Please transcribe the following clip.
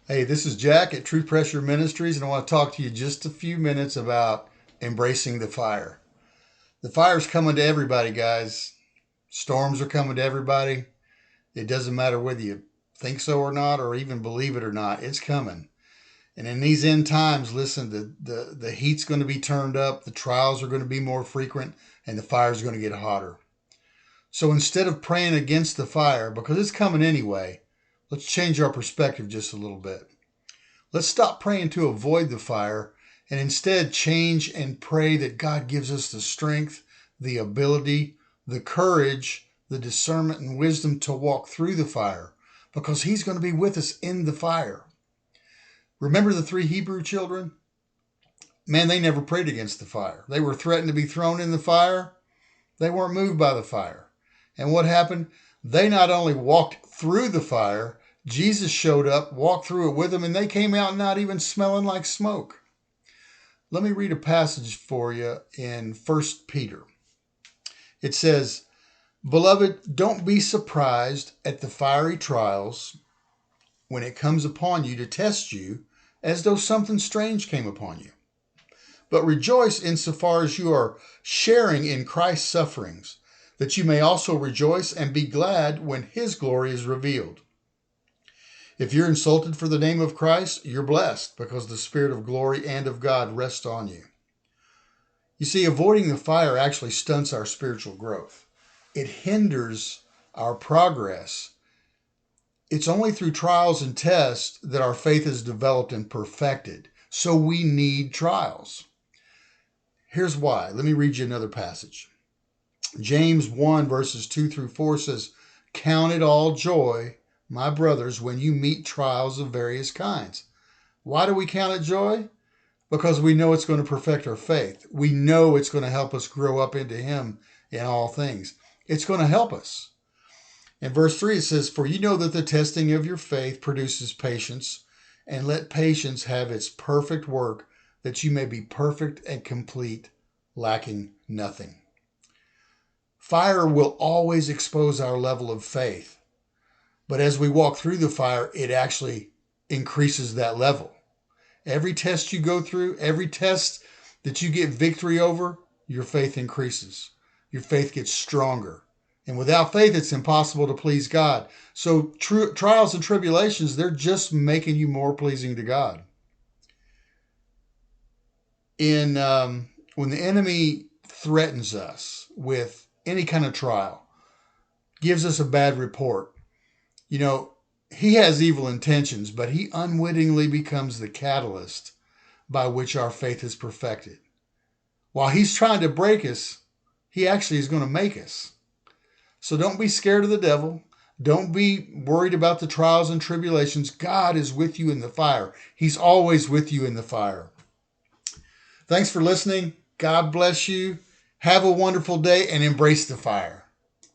Hey, this is Jack at True Pressure Ministries, and I want to talk to you just a few minutes about embracing the fire. The fire's coming to everybody, guys. Storms are coming to everybody. It doesn't matter whether you think so or not, or even believe it or not, it's coming. And in these end times, listen, the heat's going to be turned up, the trials are going to be more frequent, and the fire's going to get hotter. So instead of praying against the fire, because it's coming anyway, let's change our perspective just a little bit. Let's stop praying to avoid the fire and instead change and pray that God gives us the strength, the ability, the courage, the discernment, and wisdom to walk through the fire because He's going to be with us in the fire. Remember the three Hebrew children? Man, they never prayed against the fire. They were threatened to be thrown in the fire. They weren't moved by the fire. And what happened? They not only walked through the fire, Jesus showed up, walked through it with them, and they came out not even smelling like smoke. Let me read a passage for you in 1 Peter. It says, "Beloved, don't be surprised at the fiery trials when it comes upon you to test you as though something strange came upon you. But rejoice insofar as you are sharing in Christ's sufferings, that you may also rejoice and be glad when His glory is revealed. If you're insulted for the name of Christ, you're blessed because the Spirit of glory and of God rests on you." You see, avoiding the fire actually stunts our spiritual growth. It hinders our progress. It's only through trials and tests that our faith is developed and perfected. So we need trials. Here's why. Let me read you another passage. James 1 verses 2 through 4 says, "Count it all joy, my brothers, when you meet trials of various kinds." Why do we count it joy? Because we know it's going to perfect our faith. We know it's going to help us grow up into Him in all things. It's going to help us. In verse 3 it says, "For you know that the testing of your faith produces patience, and let patience have its perfect work, that you may be perfect and complete, lacking nothing." Fire will always expose our level of faith, but as we walk through the fire, it actually increases that level. Every test you go through, every test that you get victory over, your faith increases. Your faith gets stronger. And without faith, it's impossible to please God. So trials and tribulations, they're just making you more pleasing to God. When the enemy threatens us with any kind of trial, gives us a bad report, you know, he has evil intentions, but he unwittingly becomes the catalyst by which our faith is perfected. While he's trying to break us, he actually is going to make us. So don't be scared of the devil. Don't be worried about the trials and tribulations. God is with you in the fire. He's always with you in the fire. Thanks for listening. God bless you. Have a wonderful day and embrace the fire.